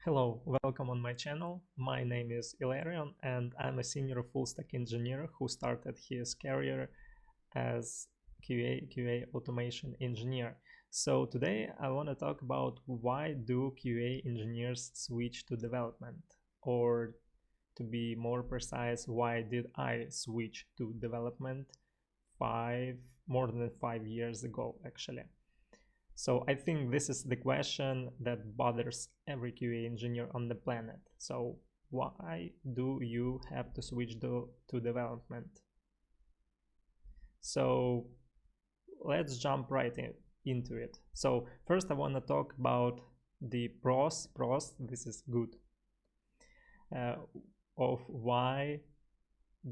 Hello, welcome on my channel. My name is Ilarion and I'm a senior full stack engineer who started his career as QA automation engineer. So today I want to talk about why do QA engineers switch to development, or to be more precise, why did I switch to development more than 5 years ago actually. So I think this is the question that bothers every QA engineer on the planet. So why do you have to switch to development? So let's jump into it. So first I want to talk about the pros, this is good, uh, of why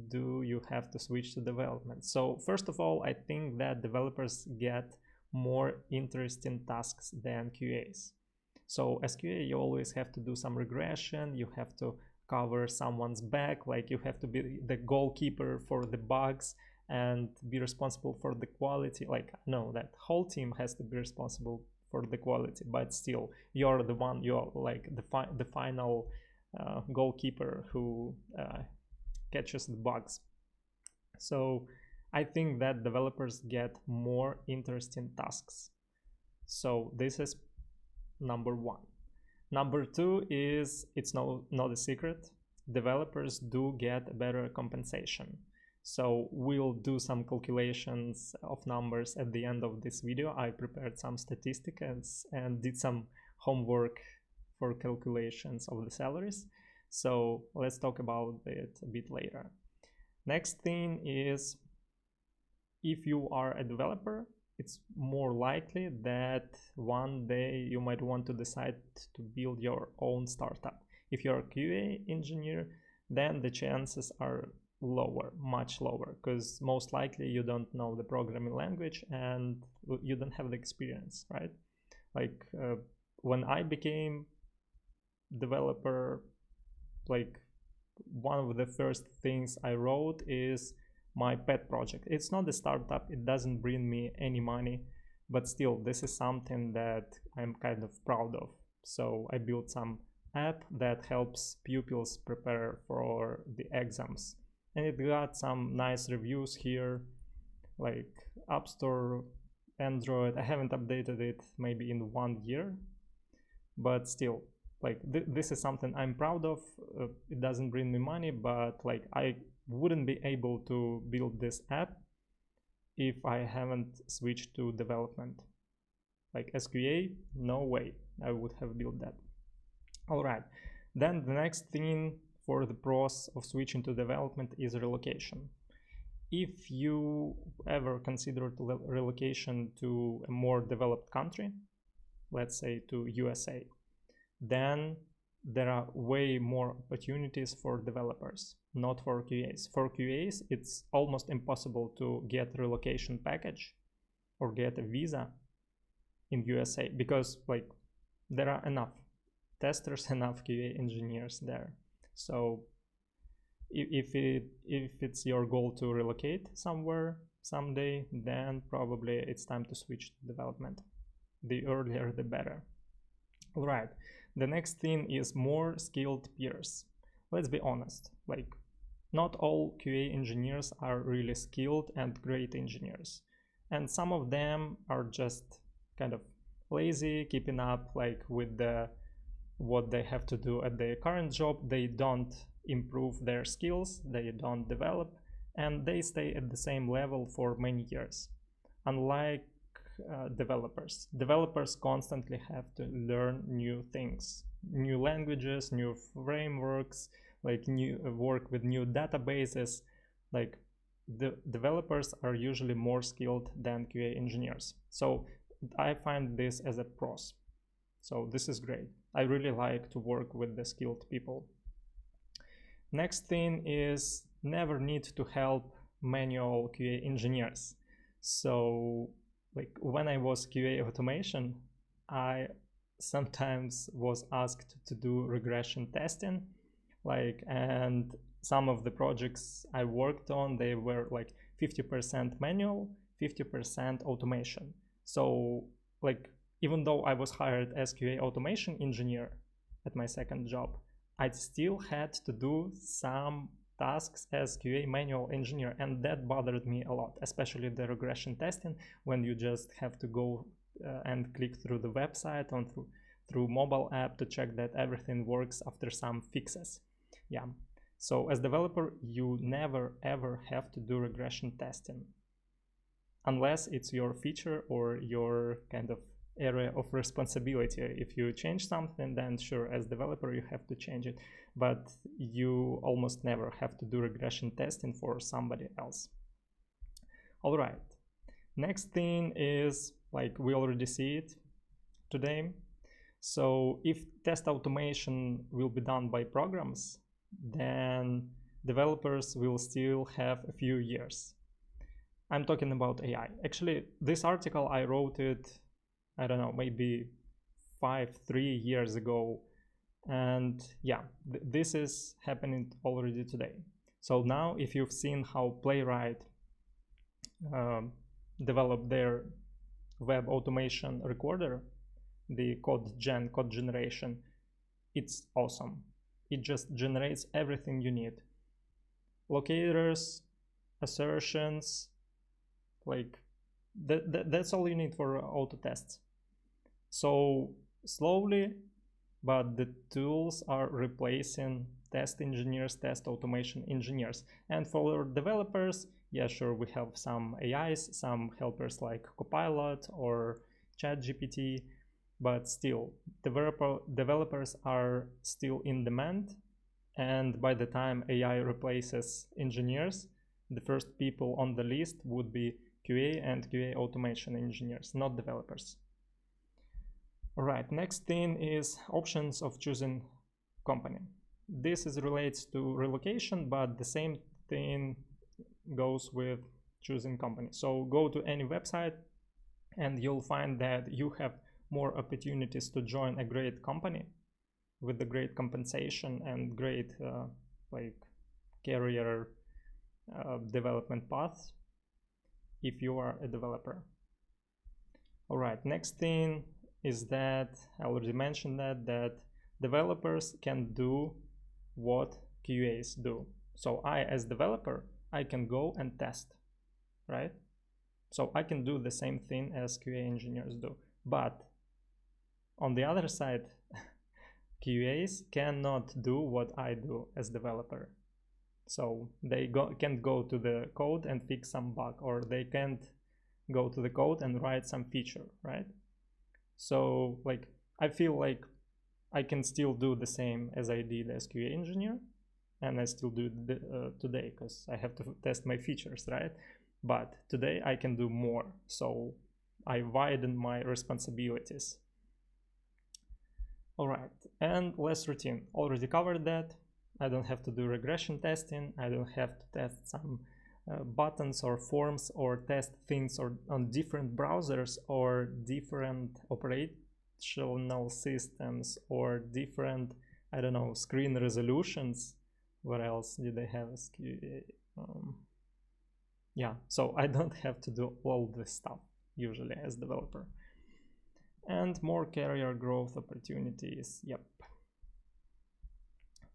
do you have to switch to development. So first of all, I think that developers get more interesting tasks than QAs. So as QA, you always have to do some regression, you have to cover someone's back, like you have to be the goalkeeper for the bugs and be responsible for the quality. Like, no, that whole team has to be responsible for the quality, but still you're the one, you're like the final goalkeeper who catches the bugs. So I think that developers get more interesting tasks. So this is number one. Number two is, it's not a secret, developers do get better compensation. So we'll do some calculations of numbers at the end of this video. I prepared some statistics and did some homework for calculations of the salaries. So let's talk about it a bit later. Next thing is, if you are a developer, it's more likely that one day you might want to decide to build your own startup. If you're a QA engineer, then the chances are lower, much lower, because most likely you don't know the programming language and you don't have the experience, right? Like when I became developer, like one of the first things I wrote is my pet project. It's not a startup, it doesn't bring me any money, but still this is something that I'm kind of proud of. So I built some app that helps pupils prepare for the exams, and it got some nice reviews here, like App Store, Android. I haven't updated it maybe in 1 year, but still, like this is something I'm proud of. It doesn't bring me money, but like I wouldn't be able to build this app if I haven't switched to development. Like SQA, no way I would have built that. All right, then the next thing for the pros of switching to development is relocation. If you ever considered relocation to a more developed country, let's say to USA, then there are way more opportunities for developers, not for QAs. For QAs, it's almost impossible to get a relocation package or get a visa in USA, because like there are enough testers, enough QA engineers there. So if it's your goal to relocate somewhere someday, then probably it's time to switch to development. The earlier the better. All right, the next thing is more skilled peers. Let's be honest, like not all QA engineers are really skilled and great engineers, and some of them are just kind of lazy, keeping up like with what they have to do at their current job. They don't improve their skills, they don't develop, and they stay at the same level for many years. Unlike developers constantly have to learn new things, new languages, new frameworks, like new work with new databases. Like the developers are usually more skilled than QA engineers. So I find this as a pros. So this is great. I really like to work with the skilled people. Next thing is, never need to help manual QA engineers. So like when I was QA automation, I sometimes was asked to do regression testing, like, and some of the projects I worked on, they were like 50% manual, 50% automation. So like even though I was hired as QA automation engineer, at my second job, I still had to do some tasks as QA manual engineer, and that bothered me a lot, especially the regression testing, when you just have to go and click through the website or through mobile app to check that everything works after some fixes. Yeah, so as developer, you never ever have to do regression testing unless it's your feature or your kind of area of responsibility. If you change something, then sure, as developer you have to change it, but you almost never have to do regression testing for somebody else. All right, next thing is, like, we already see it today. So if test automation will be done by programs, then developers will still have a few years. I'm talking about AI. Actually, this article I wrote it, I don't know, maybe 3 years ago. And yeah, this is happening already today. So now if you've seen how Playwright developed their web automation recorder, the code generation, it's awesome. It just generates everything you need. Locators, assertions, like that's all you need for auto tests. So slowly, but the tools are replacing test engineers, test automation engineers. And for developers, yeah, sure, we have some AIs, some helpers like Copilot or ChatGPT, but still, developers are still in demand. And by the time AI replaces engineers, the first people on the list would be QA and QA automation engineers, not developers. All right, next thing is options of choosing company. This is relates to relocation, but the same thing goes with choosing company. So go to any website and you'll find that you have more opportunities to join a great company with the great compensation and great like career development path if you are a developer. All right, next thing is that I already mentioned that developers can do what QAs do. So I, as developer, I can go and test, right? So I can do the same thing as QA engineers do. But on the other side, QAs cannot do what I do as developer. So they can't go to the code and fix some bug, or they can't go to the code and write some feature, right? So like I feel like I can still do the same as I did as QA engineer, and I still do today because I have to test my features, right? But today I can do more, so I widen my responsibilities. All right, and less routine. Already covered that. I don't have to do regression testing. I don't have to test some buttons or forms or test things on different browsers or different operational systems or different, I don't know, screen resolutions. What else did they have? Yeah, so I don't have to do all this stuff usually as developer. And more career growth opportunities. Yep.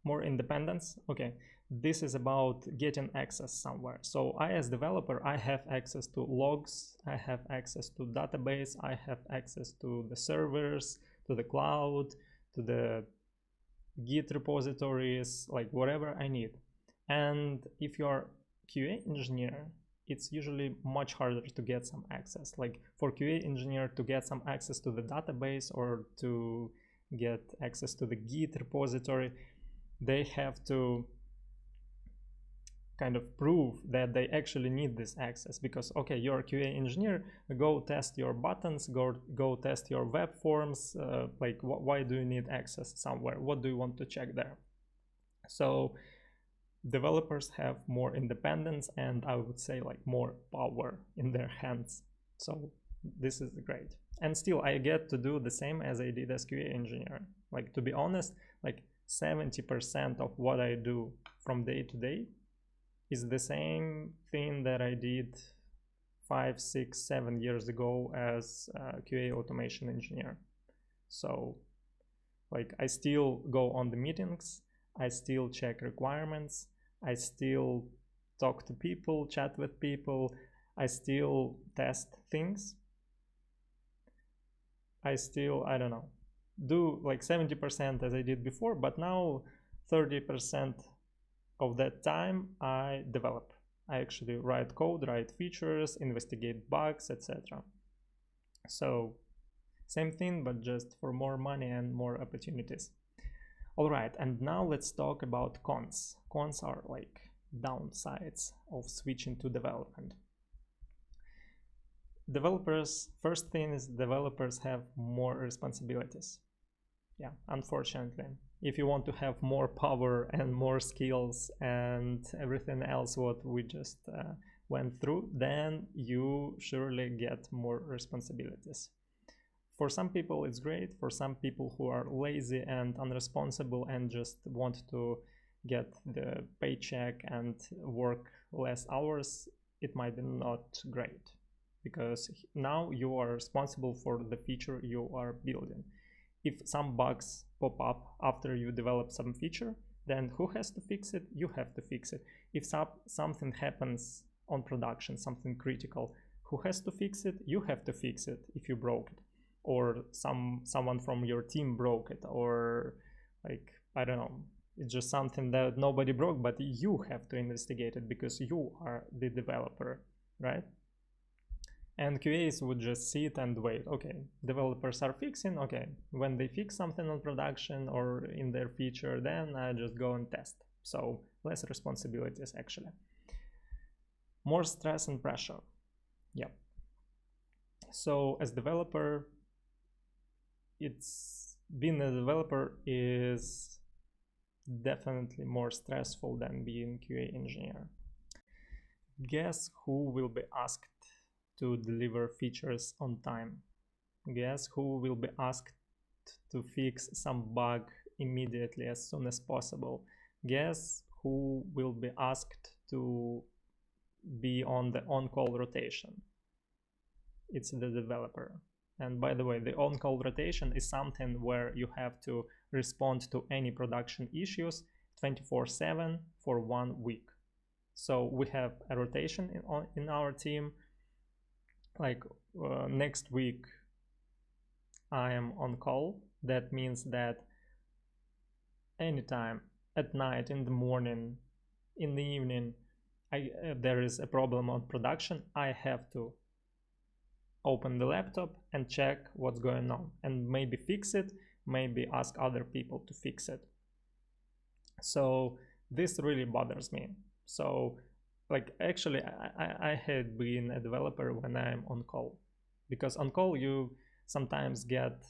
More independence. Okay, this is about getting access somewhere. So I, as developer, I have access to logs, I have access to database, I have access to the servers, to the cloud, to the Git repositories, like whatever I need. And if you're QA engineer, it's usually much harder to get some access. Like for QA engineer to get some access to the database or to get access to the Git repository, they have to kind of prove that they actually need this access, because okay, you're a QA engineer, go test your buttons, go test your web forms, like why do you need access somewhere? What do you want to check there? So developers have more independence and I would say like more power in their hands. So this is great. And still I get to do the same as I did as QA engineer. Like, to be honest, like 70% of what I do from day to day is the same thing that I did 5, 6, 7 years ago as a QA automation engineer. So Like I still go on the meetings, I still check requirements, I still talk to people, chat with people, I still test things. I still, I don't know, do like 70% as I did before, but now 30% of that time I develop. I actually write code, write features, investigate bugs, etc. So same thing, but just for more money and more opportunities. All right, and now let's talk about cons. Cons are like downsides of switching to development. Developers, first thing is developers have more responsibilities. Yeah, unfortunately. If you want to have more power and more skills and everything else what we just went through, then you surely get more responsibilities. For some people it's great. For some people who are lazy and unresponsible and just want to get the paycheck and work less hours, it might be not great, because now you are responsible for the feature you are building. If some bugs pop up after you develop some feature, then who has to fix it? You have to fix it. If something happens on production, something critical, who has to fix it? You have to fix it if you broke it, or someone from your team broke it, or like, I don't know, it's just something that nobody broke, but you have to investigate it because you are the developer, right? And QAs would just sit and wait. Okay, developers are fixing. Okay, when they fix something on production or in their feature, then I just go and test. So less responsibilities actually. More stress and pressure. Yeah. So as developer, being a developer is definitely more stressful than being QA engineer. Guess who will be asked to deliver features on time? Guess who will be asked to fix some bug immediately as soon as possible? Guess who will be asked to be on the on-call rotation? It's the developer. And by the way, the on-call rotation is something where you have to respond to any production issues 24/7 for 1 week. So we have a rotation in our team. Like next week I am on call. That means that anytime, at night, in the morning, in the evening, there is a problem on production, I have to open the laptop and check what's going on and maybe fix it, maybe ask other people to fix it. So this really bothers me. So like actually I had been a developer when I'm on call, because on call you sometimes get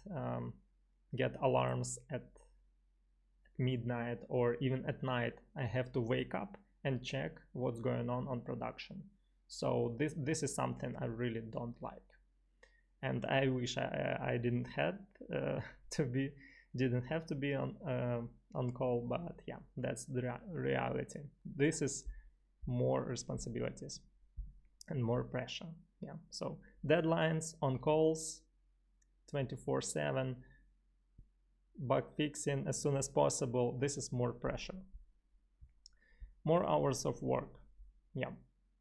alarms at midnight or even at night. I have to wake up and check what's going on production. So this is something I really don't like, and I wish I didn't have to be on call, but yeah, that's the reality. This is more responsibilities and more pressure. Yeah, so deadlines, on calls 24/7, bug fixing as soon as possible. This is more pressure. More hours of work. Yeah,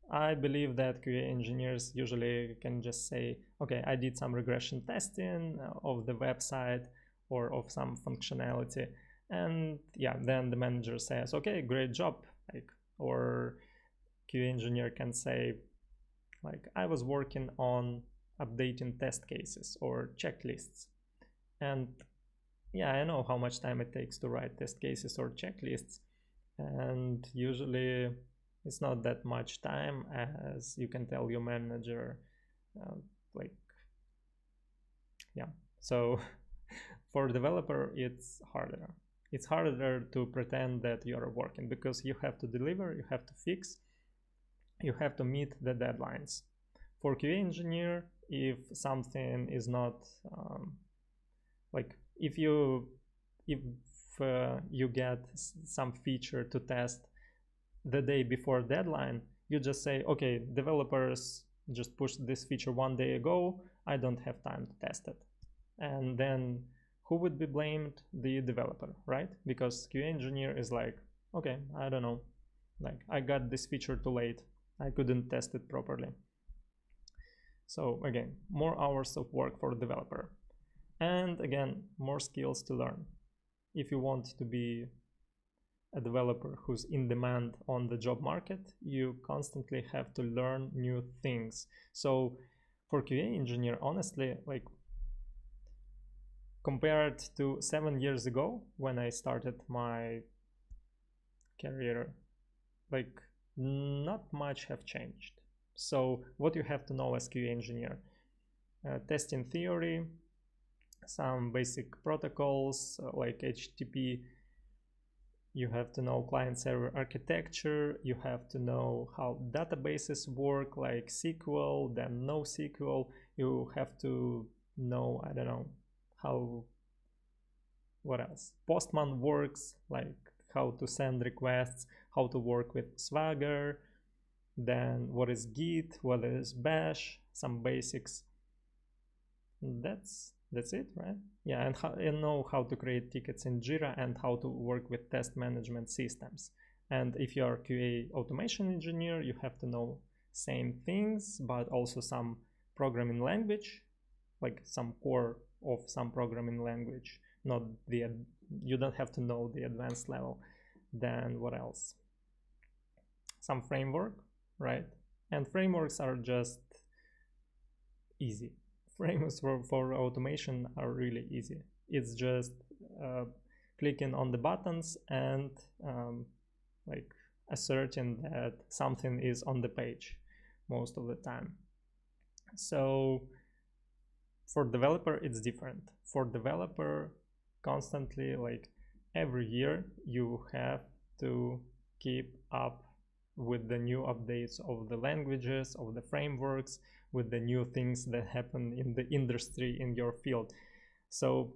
I believe that QA engineers usually can just say, okay, I did some regression testing of the website or of some functionality, and yeah, then the manager says, okay, great job. Like, or QA engineer can say, like, I was working on updating test cases or checklists, and yeah, I know how much time it takes to write test cases or checklists, and usually it's not that much time, as you can tell your manager, like, yeah. So for a developer it's harder. It's harder to pretend that you're working, because you have to deliver, you have to fix, you have to meet the deadlines. For QA engineer, if something is not like, if you get some feature to test the day before deadline, you just say, okay, developers just pushed this feature 1 day ago, I don't have time to test it. And then who would be blamed? The developer, right? Because QA engineer is like, okay, I don't know, like I got this feature too late, I couldn't test it properly. So again, more hours of work for a developer, and again, more skills to learn. If you want to be a developer who's in demand on the job market, you constantly have to learn new things. So for QA engineer, honestly, like compared to 7 years ago when I started my career, like not much have changed. So what you have to know as QA engineer: testing theory, some basic protocols like HTTP. You have to know client-server architecture. You have to know how databases work, like SQL, then NoSQL. You have to know, I don't know, how, what else? Postman works, like how to send requests, how to work with Swagger, then what is Git, what is Bash, some basics. That's it, right? Yeah, and know how to create tickets in Jira and how to work with test management systems. And if you are QA automation engineer, you have to know same things, but also some programming language, like some core of some programming language. Not the, you don't have to know the advanced level. Then what else? Some framework, right? And frameworks are just easy. Frameworks for automation are really easy. It's just clicking on the buttons and like asserting that something is on the page most of the time. So for developer, it's different. For developer, constantly, like every year, you have to keep up with the new updates of the languages, of the frameworks, with the new things that happen in the industry, in your field. So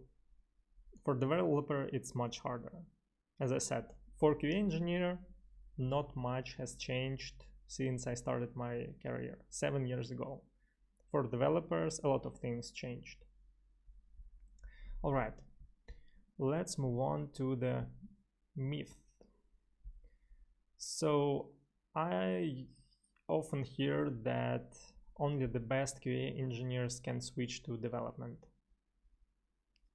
for developer, it's much harder. As I said, for QA engineer, not much has changed since I started my career 7 years ago. For developers, a lot of things changed. All right, let's move on to the myth. So I often hear that only the best QA engineers can switch to development.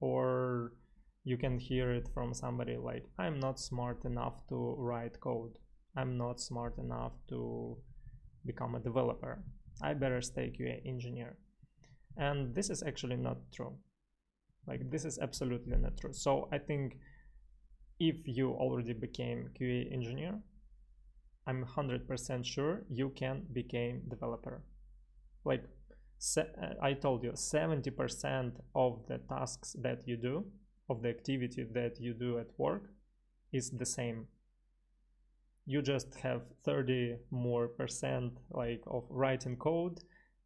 Or you can hear it from somebody like, I'm not smart enough to write code. I'm not smart enough to become a developer. I better stay QA engineer. And this is actually not true. Like, this is absolutely not true. So I think if you already became QA engineer, I'm 100% sure you can become developer. Like I told you, 70% of the tasks that you do, of the activity that you do at work, is the same. You just have 30 more percent like of writing code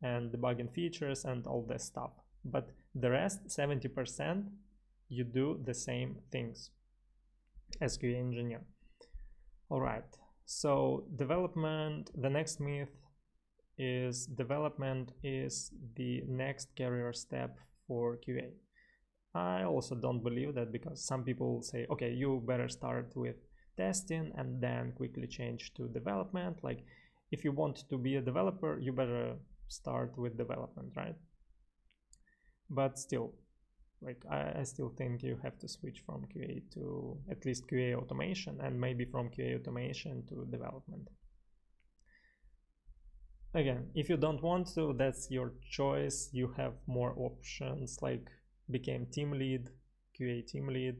and debugging features and all this stuff. But the rest, 70%, you do the same things as QA engineer. All right. So development, the next myth is development is the next career step for QA. I also don't believe that, because some people say, okay, you better start with testing and then quickly change to development. Like, if you want to be a developer, you better start with development, right? But still, like I still think you have to switch from QA to at least QA automation, and maybe from QA automation to development. Again, if you don't want to, that's your choice. You have more options, like became team lead, QA team lead,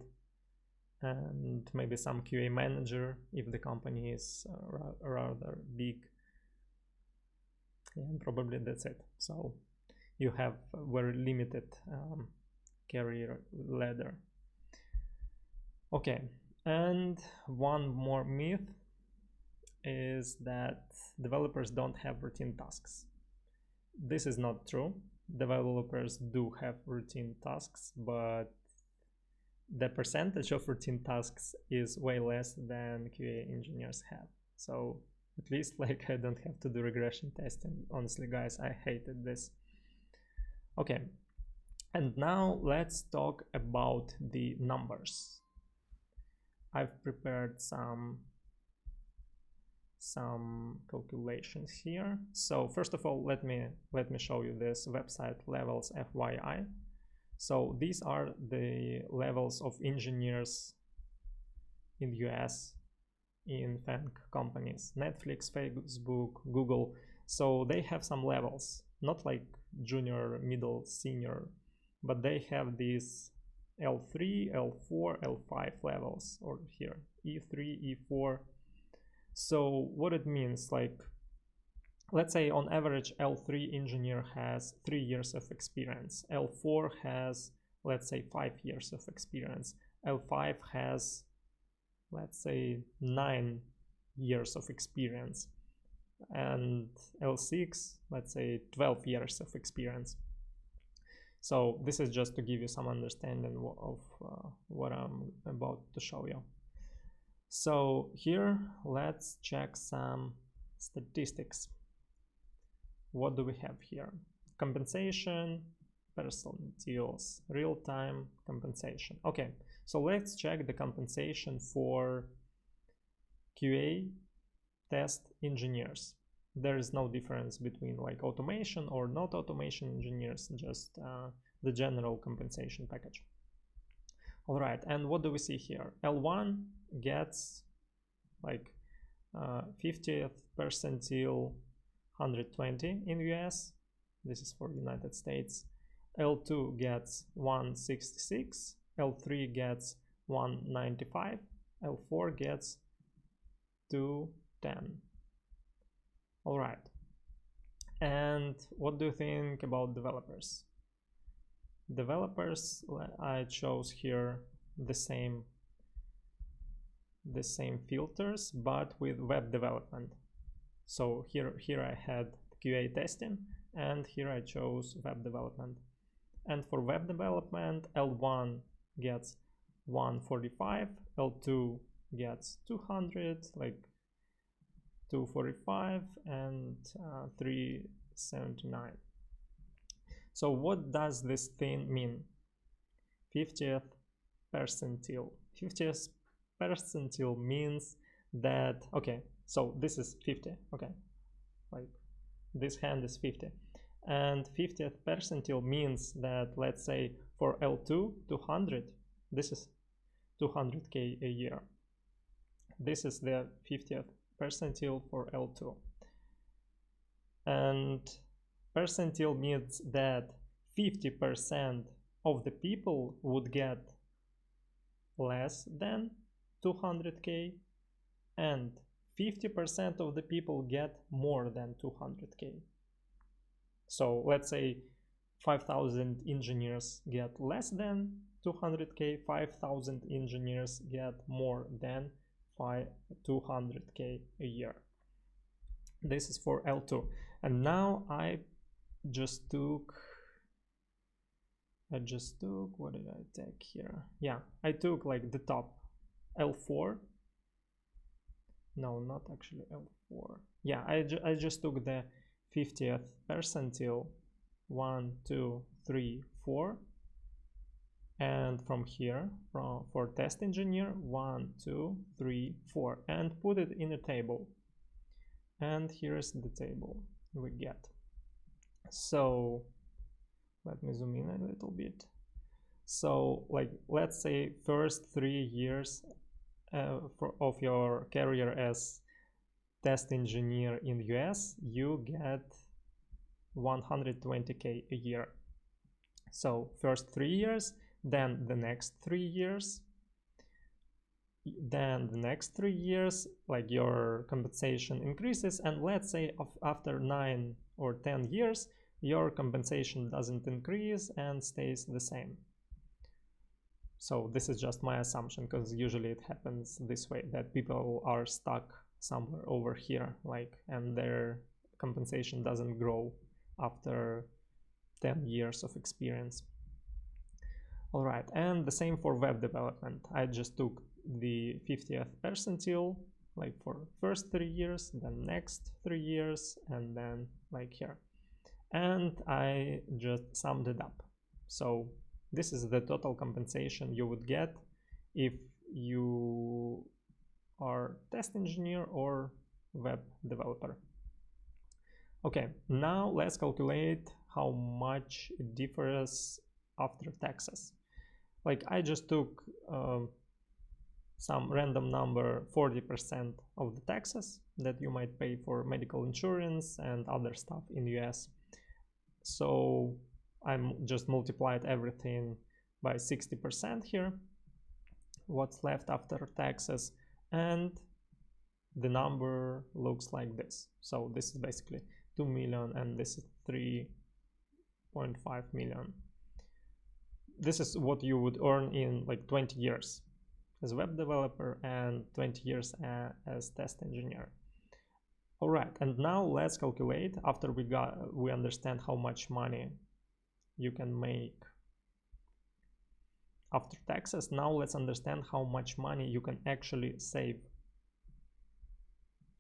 and maybe some QA manager if the company is rather big. And probably that's it. So you have a very limited career ladder. Okay, and one more myth is that developers don't have routine tasks. This is not true. Developers do have routine tasks, but the percentage of routine tasks is way less than QA engineers have. So at least like I don't have to do regression testing. Honestly, guys, I hated this. Okay, And now let's talk about the numbers. I've prepared some calculations here. So first of all, let me show you this website levels FYI. So these are the levels of engineers in the US in FANG companies, Netflix, Facebook, Google. So they have some levels, not like junior, middle, senior, but they have these L3, L4, L5 levels, or here E3, E4. So what it means, like, let's say on average L3 engineer has 3 years of experience, L4 has, let's say, 5 years of experience, L5 has, let's say, 9 years of experience, and L6, let's say, 12 years of experience. So this is just to give you some understanding of what I'm about to show you. So here, let's check some statistics. What do we have here? Compensation, personal deals, real-time compensation. Okay, so let's check the compensation for QA test engineers. There is no difference between like automation or not automation engineers, just the general compensation package. All right, and what do we see here? L1 gets like 50th percentile 120 in US. This is for United States. L2 gets 166, L3 gets 195, L4 gets 210. All right. And what do you think about developers? Developers, I chose here the same filters, but with web development. So here I had QA testing, and here I chose web development. And for web development, L1 gets 145, L2 gets 200, like 245, and 379. So what does this thing mean? 50th percentile. 50th percentile means that, okay, so this is 50, okay, like this hand is 50, and 50th percentile means that, let's say, for L2 200, this is 200k a year. This is the 50th percentile for L2, and percentile means that 50% of the people would get less than 200k, and 50% of the people get more than 200k. So let's say 5,000 engineers get less than 200k, 5,000 engineers get more than 200k a year. This is for L2. And now I just took, what did I take here? Yeah, I took like the top L4. No, not actually L4. Yeah, I just took the 50th percentile, 1, 2, 3, 4. And from here, for test engineer, 1, 2, 3, 4, and put it in a table. And here's the table we get. So let me zoom in a little bit. So like, let's say first 3 years of your career as test engineer in the US, you get 120k a year. So first 3 years, then the next 3 years, then the next 3 years, like your compensation increases, and let's say after 9 or 10 years, your compensation doesn't increase and stays the same. So this is just my assumption, because usually it happens this way, that people are stuck somewhere over here, like, and their compensation doesn't grow after 10 years of experience. All right, and the same for web development. I just took the 50th percentile, like for first 3 years, then next 3 years, and then like here. And I just summed it up. So this is the total compensation you would get if you are test engineer or web developer. Okay, now let's calculate how much it differs after taxes. Like I just took some random number, 40% of the taxes that you might pay for medical insurance and other stuff in US. So I'm just multiplied everything by 60% here, what's left after taxes, and the number looks like this. So this is basically 2 million and this is 3.5 million. This is what you would earn in like 20 years as a web developer and 20 years as test engineer. All right, and now let's calculate, after we understand how much money you can make after taxes. Now let's understand how much money you can actually save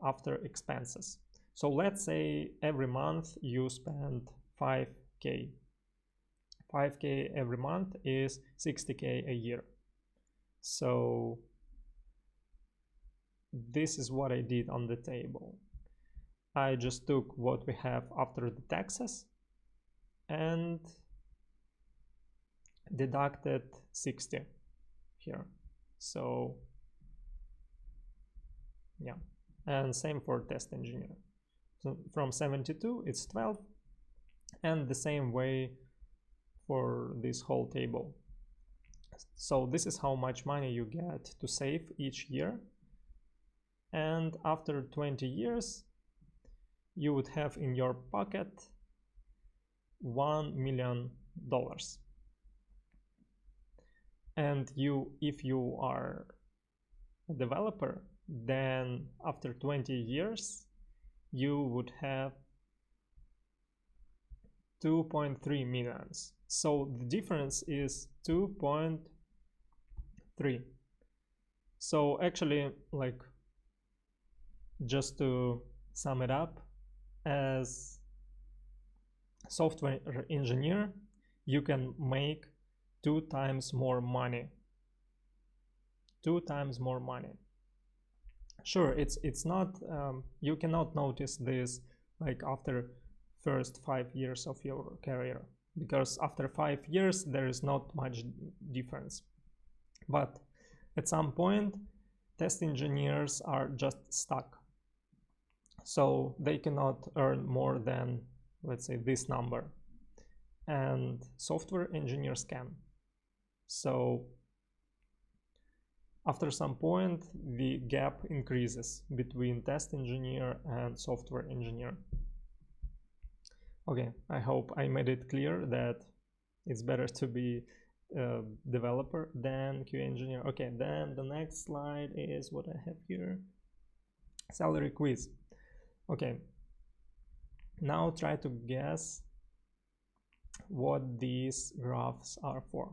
after expenses. So let's say every month you spend 5K. 5K every month is 60K a year. So this is what I did on the table. I just took what we have after the taxes and deducted 60 here. So yeah, and same for test engineer. So from 72 it's 12, and the same way for this whole table. So this is how much money you get to save each year, and after 20 years you would have in your pocket $1 million. And if you are a developer, then after 20 years you would have 2.3 millions. So the difference is 2.3. So actually, like, just to sum it up, as software engineer you can make 2 times more money. 2 times more money. Sure, it's not you cannot notice this like after first 5 years of your career, because after 5 years there is not much difference. But at some point test engineers are just stuck, so they cannot earn more than, let's say, this number, and software engineers can. So after some point the gap increases between test engineer and software engineer. Okay, I hope I made it clear that it's better to be a developer than QA engineer. Okay, then the next slide is what I have here. Salary quiz. Okay, now try to guess what these graphs are for.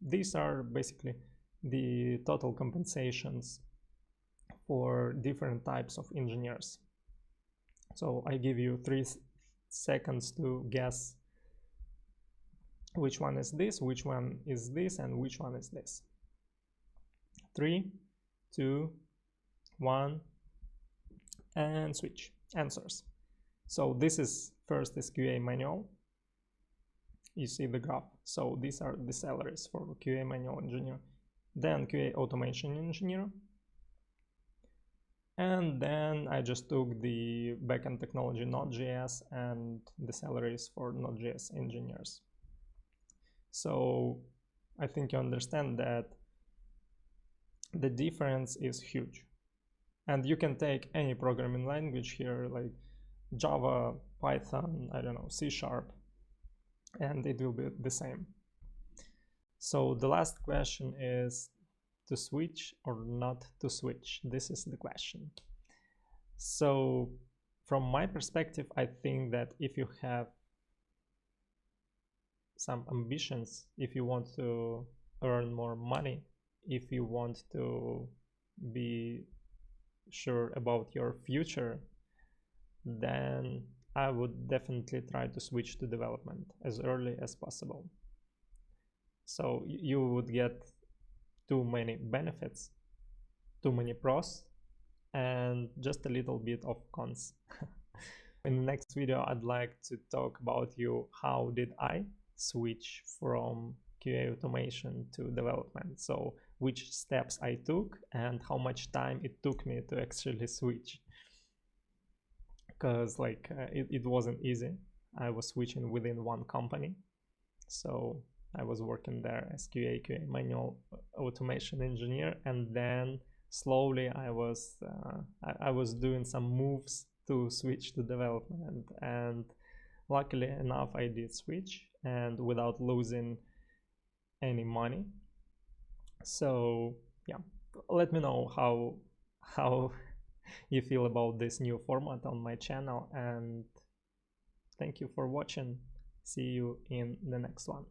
These are basically the total compensations for different types of engineers. So I give you 3 seconds to guess which one is this, which one is this, and which one is this. 3, 2, 1, and switch answers. So this is first is QA manual. You see the graph. So these are the salaries for QA manual engineer. Then QA automation engineer. And then I just took the backend technology Node.js and the salaries for Node.js engineers. So I think you understand that the difference is huge. And you can take any programming language here, like Java, Python, I don't know, C#, and it will be the same. So the last question is to switch or not to switch. This is the question. So from my perspective, I think that if you have some ambitions, if you want to earn more money, if you want to be sure about your future, then I would definitely try to switch to development as early as possible. So you would get too many benefits, too many pros, and just a little bit of cons. In the next video, I'd like to talk about you how did I switch from QA automation to development. So which steps I took and how much time it took me to actually switch. Because it wasn't easy. I was switching within one company. So I was working there as QA manual automation engineer, and then slowly I was doing some moves to switch to development, and luckily enough I did switch and without losing any money. So yeah, let me know how you feel about this new format on my channel, and thank you for watching. See you in the next one.